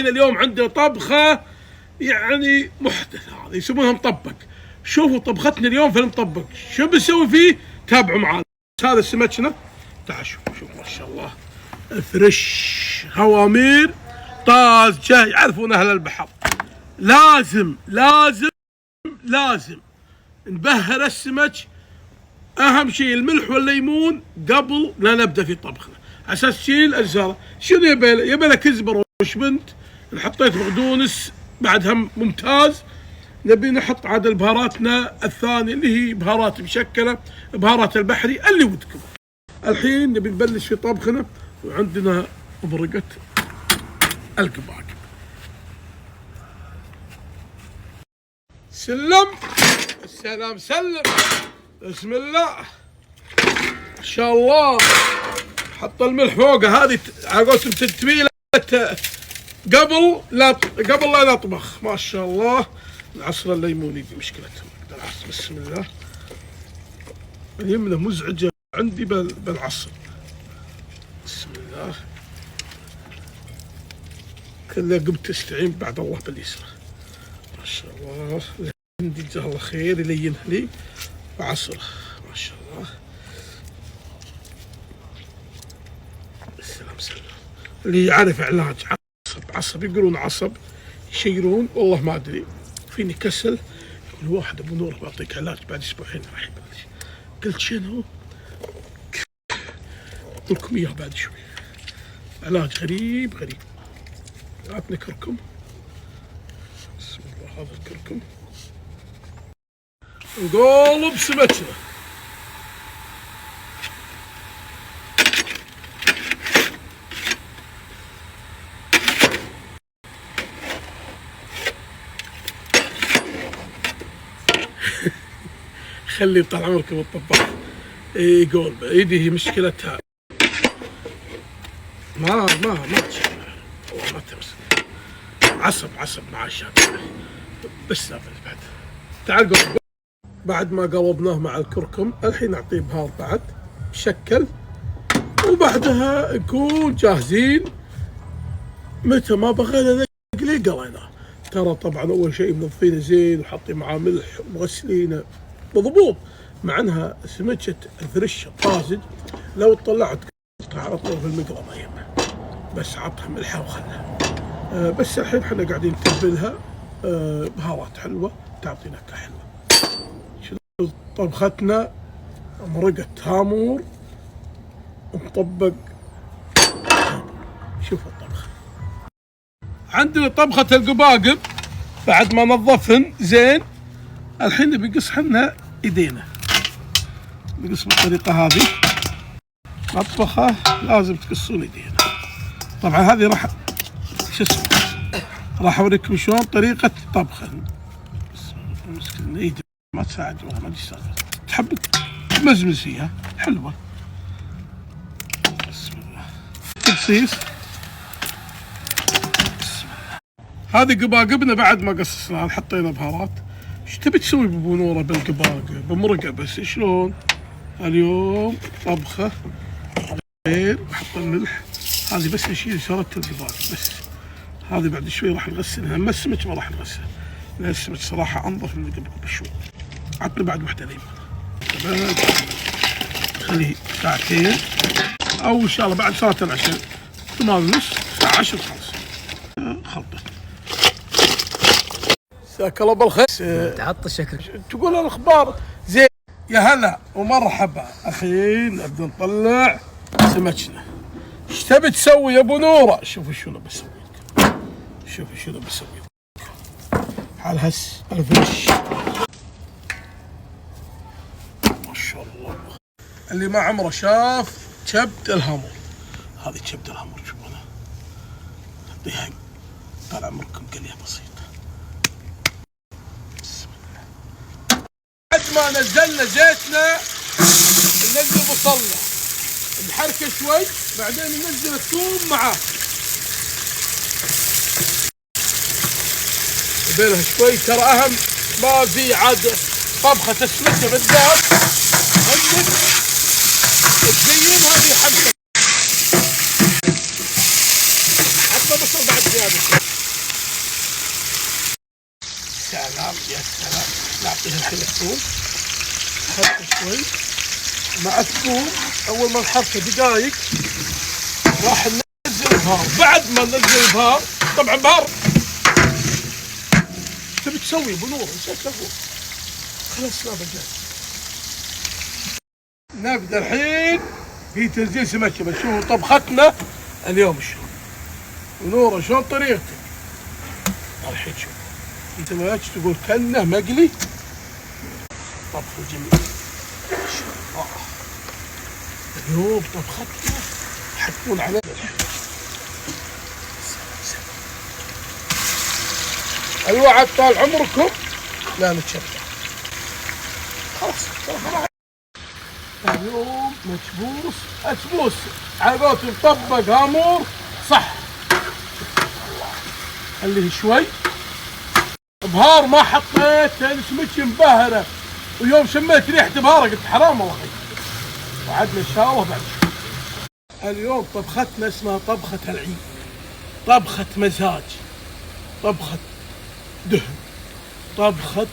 اليوم عندنا طبخة يعني محدثة، هذه يسمونها مطبق. شوفوا طبختنا اليوم في المطبق شو بنسوي فيه، تابعوا معنا. هذا سمكنا، تعال شوف ما شاء الله فريش، هوامير طازجة، يعرفون أهل البحر. لازم لازم لازم نبهر السمك، أهم شيء الملح والليمون قبل لا نبدأ في طبخنا، على أساس تشيل أجزاء. شنو يبي كزبرة وشبنت، حطيت بقدونس بعد هم ممتاز. نبي نحط عاد بهاراتنا الثانية اللي هي بهارات مشكلة، بهارات البحري اللي ودكم. الحين نبي نبلش في طبخنا، وعندنا مرقة القباق. سلم السلام سلم، بسم الله ما شاء الله. حط الملح فوقه، هذه على قولتهم تتبيله قبل لا نطبخ. ما شاء الله. العصره الليموني دي مشكلتها، بسم الله. اليمنه مزعجه عندي بالعصر. بسم الله. كله قمت استعين بعد الله باليسرى. ما شاء الله. عندي جزاه الله خير يلينها لي وعصره. ما شاء الله. السلام سلام. اللي يعرف علاج عصب يقولون عصب، يشيرون والله ما ادري. فيني كسل، يقول واحد ابو نور بعطيك علاج بعد اسبوعين راح يبلش. قلت شنو؟ اقول لكم اياه بعد شوي. علاج غريب غريب. عطني كركم. بسم الله. هذا الكركم. نقول بسمكنا. خلي طال عمركم الطباخ يقول ايدي هي مشكلتها ما تشتغل والله، ما تمسك. عصب مع الشاب بس بعد. تعال قول. بعد ما قلبناه مع الكركم، الحين نعطيه بهار بعد مشكل، وبعدها نكون جاهزين. متى ما بغينا نقلي قليناه. ترى طبعا اول شيء منظفينه زين وحاطين معاه ملح ومغسلينه مضبوط، مع انها سمكه الفريش الطازج لو طلعت على طول في المقلبه يمه، بس عطها ملحه وخلها. بس الحين احنا قاعدين نتبلها بهارات حلوه تعطي نكهه حلوه. طبختنا مرقة هامور مطبق. شوفوا الطبخة. عندنا طبخة القباقب بعد ما نظفهن زين. الحين بنقص حنا ايدينا، نقص بالطريقة هذه. مطبخة لازم تقصون ايدينا. طبعا هذه راح راح اوريكم شلون طريقة طبخها. مسكين ايدي ما تساعد والله، ما تشتغل. تحب تمزمز فيها حلوة. بسم الله. تبصيص. بسم الله. هذه قباقبنا بعد ما قصصناها حطينا بهارات. ايش تبي تسوي بابو نوره بالقباقب؟ بمرقه بس شلون؟ اليوم طبخه غير. بحط الملح. هذه بس نشيل شرة القباقب بس. هذه بعد شوي راح نغسلها، اما السمك ما راح نغسلها لان السمك صراحة انظف من القباقب بشوي. عطنا بعد وحده ليمون. خليه ساعتين او ان شاء الله بعد صلاة العشاء 8:30 الساعة 10 خلص. خلطة. مساك الله بالخير. تعطش شكلك. تقول الاخبار زين. يا هلا ومرحبا. الحين نبدا نطلع سمكنا. ايش تبي تسوي يا ابو نوره؟ شوفوا شنو بسوي لكم. شوفوا شنو بسوي لكم. على هس الفريش. ما شاء الله. اللي ما عمره شاف كبد الهامور. هذه كبد الهامور شوفونها. اعطيها طال عمركم قليه بسيطه. بعد ما نزلنا زيتنا ننزل بصلنا نحركه شوي، بعدين ننزل الثوم معاه بينها شوي. ترى اهم ما في عاد طبخه السمكه بالذات عندك تزينها في حمسه. حتى بصل بعد زياده. سلام يا سلام. نعطيها الحين الثوم، نحركه شوي مع الثوم. اول ما نحركه دقائق راح ننزل البهار. بعد ما ننزل البهار، طبعا بهار تبي تسوي بنور ايش تسوي؟ خلاص ما بقى. نبدا الحين في تنزيل سمكه. بنشوف طبختنا اليوم شلون. ونوره شلون طريقتك؟ الحين شوف انت ما تقول كانه مقلي. طبخ جميل ما شاء الله. اليوم طبختنا حتكون على الوعد طال عمركم لا نتشبع. خلاص اليوم مكبوس اسبوس على قولتهم طبق هامور صح. خليه شوي بهار ما حطيت السمك مبهره، ويوم شميت ريحه بهاره قلت حرام والله. وعدنا ان شاء الله بعد شوي. اليوم طبختنا اسمها طبخه العيد، طبخه مزاج، طبخه دهن، طبخه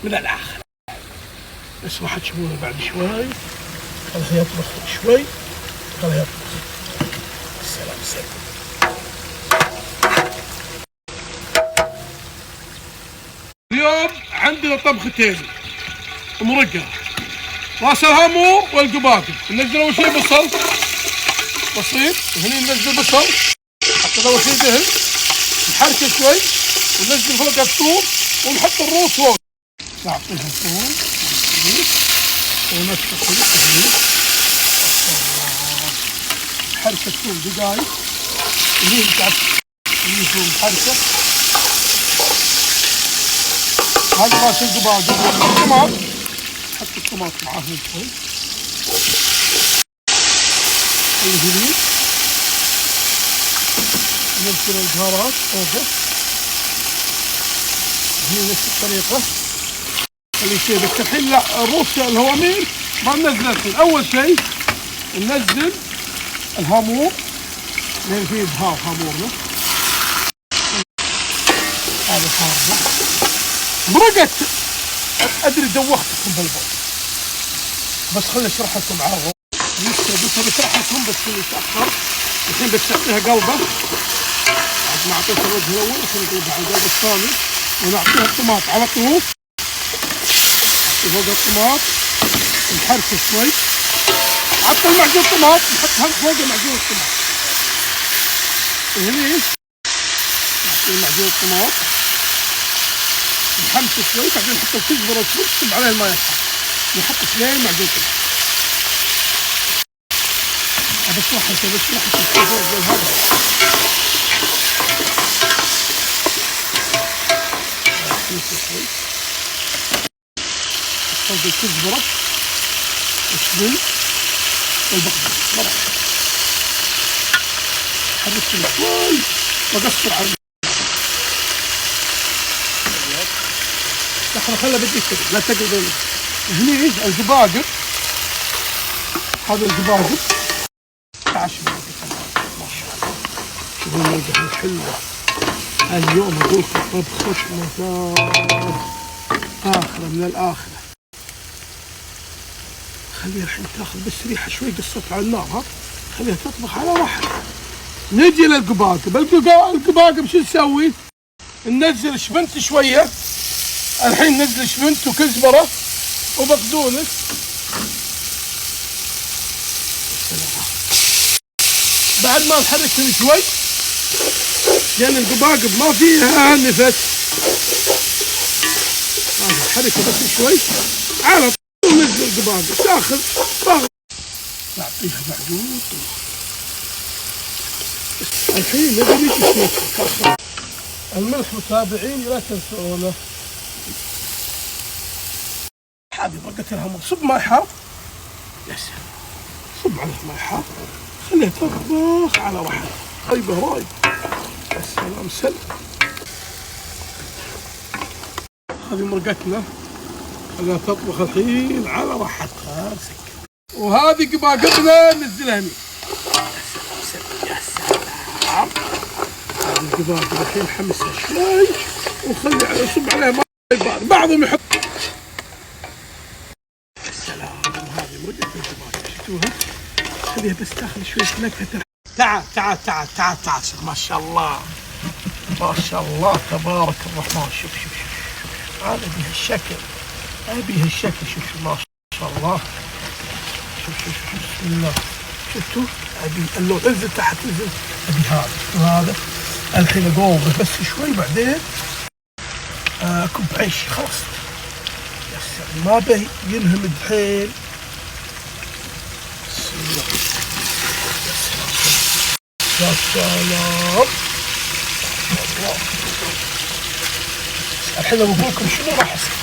من الاخر. بس راح تشوفونه بعد شوي. خليه يطبخ شوي، خليه يطبخ. السلام سلام. اليوم عندنا طبختين مرقة، راس الهامور والقباقب. ننزل اول شيء بصل بسيط، وهني ننزل بصل حتى اول شيء دهن، نحركه شوي وننزل فوق الثوم ونحط الروس فوق. نعطيها ثوم ونفس الشيء حركة ثوم دقائق. هني هني ثوم حركة. هذا راس القباقب والطماط، حط الطماط معاه شوي. هني ننزل البهارات فوقه. هني نفس الطريقة. خلي شيء بس الحين لا الروس الهوامير ما ننزل الحين. أول شيء ننزل الهامور لأن فيه بهار هامورنا. هذا بهارنا مرقت. أدري دوختكم بالبوط بس خليني أشرح لكم عارضة. لسه بشرح لكم بس خليني أتأخر. الحين بتعطيها قلبة بعد ما أعطيتها الوجه الأول. خليني أقلبها على القلب الثاني ونعطيها الطماط على طول. فوق الطماط نحركه شوي. حتى المعجون طماط نحطها فوق معجون الطماط. وهني نعطي معجون الطماط نحمسه شوي. بعدين نحط الكزبرة شوي نكتب عليه الماء يحمر. نحط 2 معجون طماط. بشرح لكم الفرق بين هذا. شوي فوق الكزبرة والشبن والبقدونس مرة. حركتهم شوي وقصر على لحظة. خلها بدي كذا لا تقلب. هني القباقب، هذا القباقب 12 ما شاء الله. شوفوا الملقحة الحلوة اليوم. اقول لكم طبخة مزاج آخرة من الآخرة. خليها الحين تاخذ بس ريحة شوي. قصت على النار ها، خليها تطبخ على راحتها. نجي للقباقب. القباقب شو نسوي؟ ننزل شبنت شوية. الحين ننزل شبنت وكزبرة وبقدونس. بعد ما نحركهم شوي لأن القباقب ما فيها نفس. نحركها بس شوي على طول. ننزل القباقب تاخذ ضغط. نعطيها معجون. الحين نبي نشوف الملح متابعين لا تنسونه. هذه بقت الهامور. صب ماء حار. يا سلام. صب عليها ماء حار خليها تطبخ على راحتها. رايبه رايب. يا سلام سلام. هذه مرقتنا خليها تطبخ الحين على راحتها. وهذه قباقبنا ننزلها هني. يا سلام سلام. يا سلام. الدبابة الحين حمسها شوي وخلي على صب عليها ماء. بعضهم يحط السلام. هذه مرقة الدبابة شفتوها؟ خليها بس تاخذ شوية نكهة. تعال تعال تعال تعال تعال. ما شاء الله ما شاء الله تبارك الرحمن. شوف شوف شوف هذا بهالشكل، ابي هالشكل. شوف شوف ما شاء الله. شوف شوف شوف بسم الله. شفتوا؟ ابي اللون انزل تحت انزل. ابي هذا وهذا. الحين اقوبه بس شوي بعدين اكب عيش خلاص. يا سلام ما به ينهمد حيل. بسم الله. يا سلام يا سلام. الله. الحين اقول لكم شنو راح يصير.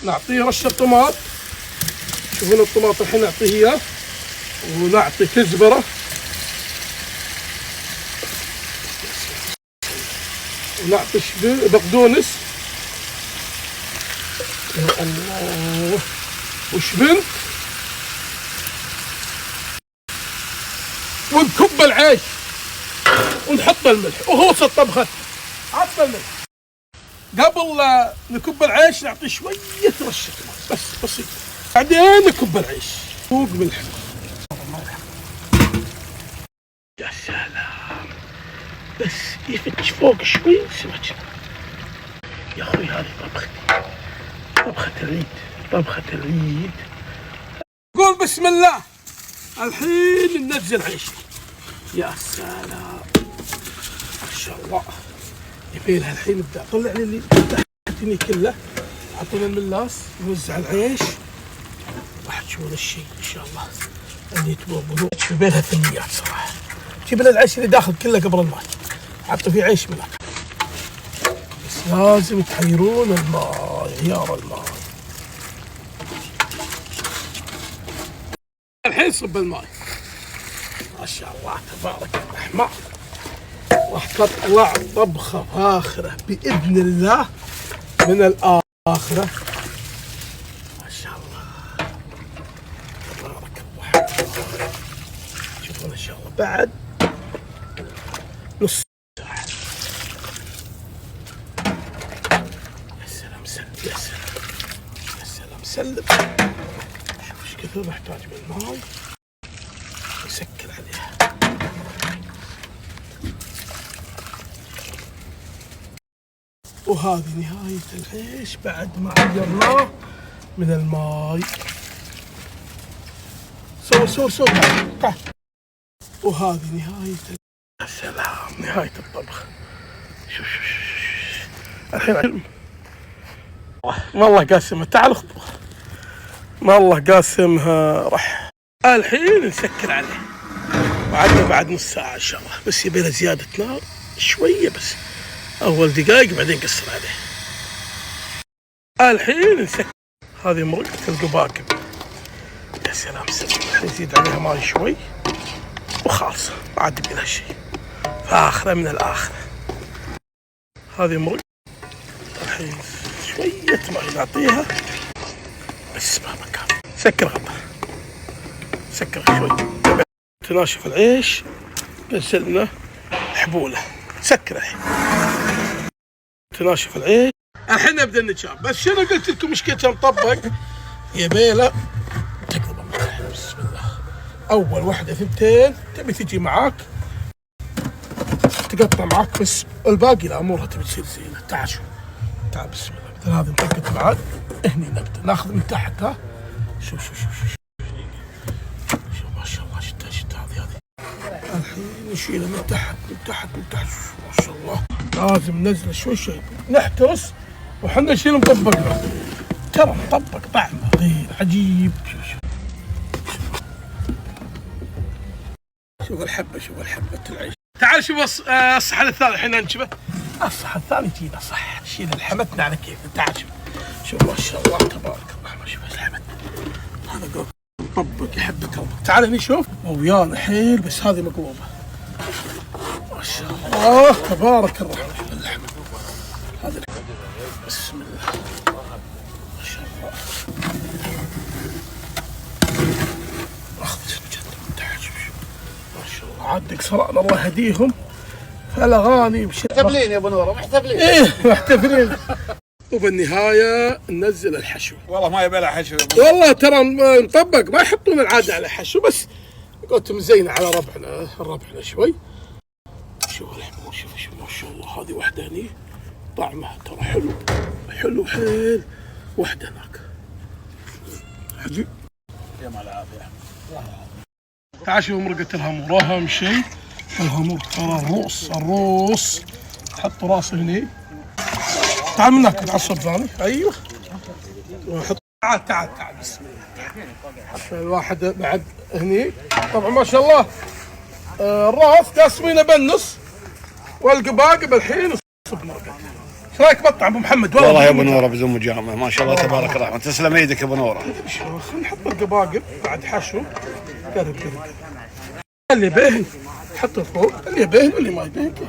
نعطيه رشة طماط. شوفون الطماط الحين نعطيه اياه، ونعطي كزبرة ونعطي بقدونس. يا الله. وشبنت. ونكب العيش ونحط الملح وهوص الطبخة. عطنا الملح. قبل نكب العيش نعطي شوية رشة بس بسيط، بعدين نكب العيش فوق ملح. يا سلام بس يفتش فوق شوي سمك. يا اخوي هذه طبختي، طبخة العيد، طبخة العيد. قول بسم الله. الحين ننزل عيش. يا سلام ما شاء الله. يبيلها الحين ابدا طلع لي اللي تحتني كله. اعطينا الملاس نوزع العيش. راح تشوفون الشيء ان شاء الله اللي تبغون. يبيلها ثنيات صراحه. جيب لنا العيش اللي داخل كله قبل الماء. حطوا فيه عيش ملاك. بس لازم تحيرون الماء، عيار الماء. الحين صب الماء. ما شاء الله تبارك الرحمن. راح تطلع طبخة فاخرة بإذن الله من الآخرة. ما شاء الله تبارك الرحمن. شوفون إن شاء الله بعد نص ساعة. يا سلام سلم يا سلام يا سلام سلم. شوف ايش كثر نحتاج من الماء. نسكر عليها. وهذه نهاية العيش بعد ما عيرناه من الماي. صور تعال. وهذه نهاية. يا سلام نهاية الطبخ. شوف شوف شوف الحين ما الله قاسمها. تعال اخطبها. ما الله قاسمها. راح الحين نسكر عليه. وعدنا بعد نص ساعة ان شاء الله. بس يبي له زيادة نار شوية بس. أول دقايق بعدين قصر عليه. الحين نسكر. هذه مرقة القباقب. يا سلام سلام. نزيد عليها ماي شوي وخلاص ما عاد يبي لها شيء. فاخرة من الآخرة. هذه مرقة. الحين شوية ماي نعطيها بس ما مكان. سكر غطا. سكر شوي. تناشف العيش. نزلنا حبوله. سكر الحين. تناشف العيش. الحين نبدا النشاب. بس شنو قلت لكم مشكلته مطبق؟ يبيله تقلب الملح. بسم الله. اول واحده ثنتين تبي تجي معاك تقطع معاك بس الباقي الامورها تبي تصير زينه. تعال شوف. تعال بسم الله. مثل هذه نطقت معاك. هني نبدا ناخذ من تحت. ها شوف شوف شوف شوف شوف ما شاء الله. شفت هذه الحين نشيله من تحت من تحت من تحت. ما شاء الله. لازم ننزله شوي شوي نحترس وحنا نشيل مطبق. ترى مطبق طعمه غير عجيب. شوف الحبه. شوف الحبه العيش. تعال شوف الصحن الثاني الحين ننشبه. الصحن الثاني جينا صح. نشيل الحمتنا على كيف. تعال شوف. شوف ما شاء الله تبارك الرحمن. شوف الحمد. هذا قلب مطبق يحب قلبك. تعال هني شوف. ويانا حيل بس هذه مقلوبه. ما شاء الله تبارك الرحمن. اللحمة هذا بسم الله ما شاء الله. عاد قصران الله يهديهم، فالاغاني محتفلين يا ابو نوره، محتفلين. ايه محتفلين. وبالنهايه ننزل الحشو. والله ما يبي لها حشو يا ابو. والله ترى مطبق، ما يحطون العاده على حشو، بس قلت مزينه على ربعنا شوي. شوف الحمو، شوف ما شاء الله، هذه واحده هني طعمها ترى حلو حيل. واحده هناك حلو. يا مال العافيه. تعال شوف مرقة الهامور، اهم شيء الهامور ترى الروس. حط راسه هني. تعال من هناك على الصباني. ايوه وحط. تعال بسم الله. الواحد بعد هني طبعا ما شاء الله. الراس قاسمينه بالنص، والقباقب الحين صب مرقة. ايش رايك بالطعم ابو محمد؟ والله يا ابو نوره بدون مجامله ما شاء الله تبارك الرحمن، تسلم ايدك يا ابو نوره. خلينا نحط القباقب بعد حشو. قرب اللي يبين حطه فوق، اللي يبين واللي ما يبين كيف.